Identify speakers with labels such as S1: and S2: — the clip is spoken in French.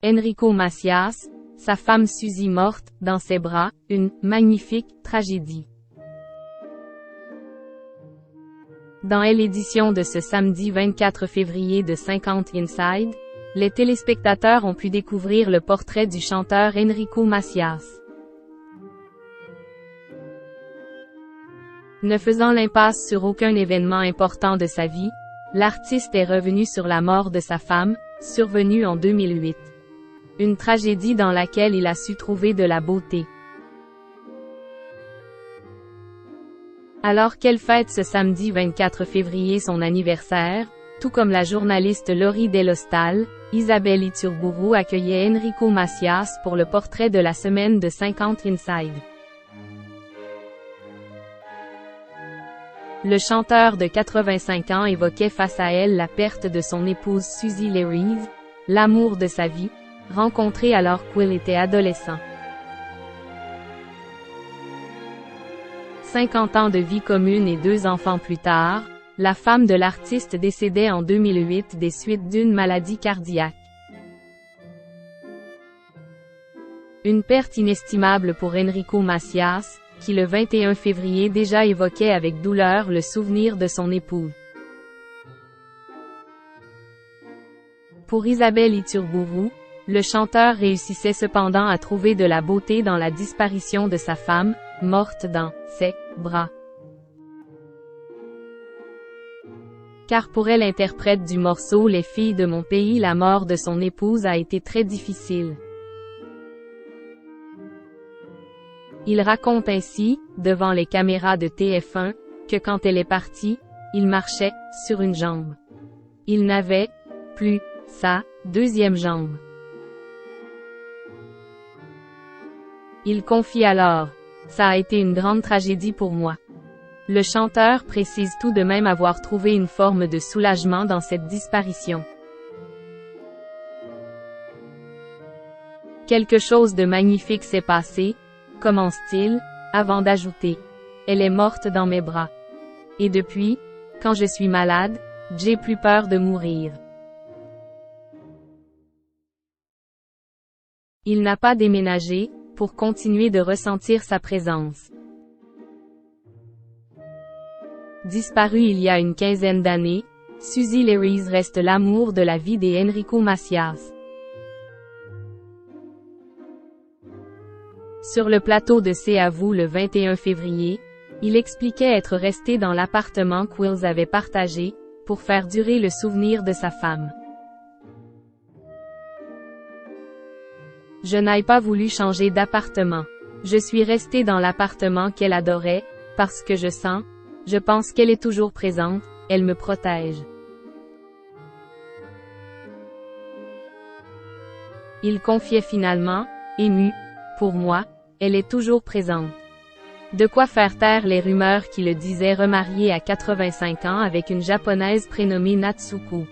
S1: Enrico Macias, sa femme Suzy morte, dans ses bras, une « magnifique » tragédie. Dans l'édition de ce samedi 24 février de 50 Inside, les téléspectateurs ont pu découvrir le portrait du chanteur Enrico Macias. Ne faisant l'impasse sur aucun événement important de sa vie, l'artiste est revenu sur la mort de sa femme, survenue en 2008. Une tragédie dans laquelle il a su trouver de la beauté. Alors qu'elle fête ce samedi 24 février son anniversaire, tout comme la journaliste Laurie Delostal, Isabelle Iturburu accueillait Enrico Macias pour le portrait de la semaine de 50 Inside. Le chanteur de 85 ans évoquait face à elle la perte de son épouse Suzy Leries, l'amour de sa vie, rencontrée alors qu'il était adolescent. 50 ans de vie commune et 2 enfants plus tard, la femme de l'artiste décédait en 2008 des suites d'une maladie cardiaque. Une perte inestimable pour Enrico Macias, qui le 21 février déjà évoquait avec douleur le souvenir de son épouse. Pour Isabelle Iturburu, le chanteur réussissait cependant à trouver de la beauté dans la disparition de sa femme, morte dans ses bras. Car pour elle, interprète du morceau Les filles de mon pays, la mort de son épouse a été très difficile. Il raconte ainsi, devant les caméras de TF1, que quand elle est partie, il marchait sur une jambe. Il n'avait plus sa deuxième jambe. Il confie alors: « Ça a été une grande tragédie pour moi. » Le chanteur précise tout de même avoir trouvé une forme de soulagement dans cette disparition. Quelque chose de magnifique s'est passé, commence-t-il, avant d'ajouter: « Elle est morte dans mes bras. Et depuis, quand je suis malade, j'ai plus peur de mourir. » Il n'a pas déménagé, pour continuer de ressentir sa présence. Disparue il y a une quinzaine d'années, Suzy Leries reste l'amour de la vie des Enrico Macias. Sur le plateau de C'est à vous le 21 février, il expliquait être resté dans l'appartement qu'ils avaient partagé, pour faire durer le souvenir de sa femme. Je n'ai pas voulu changer d'appartement. Je suis resté dans l'appartement qu'elle adorait, parce que je pense qu'elle est toujours présente, elle me protège. Il confiait finalement, ému: « Pour moi, elle est toujours présente. » De quoi faire taire les rumeurs qui le disaient remarié à 85 ans avec une japonaise prénommée Natsuko.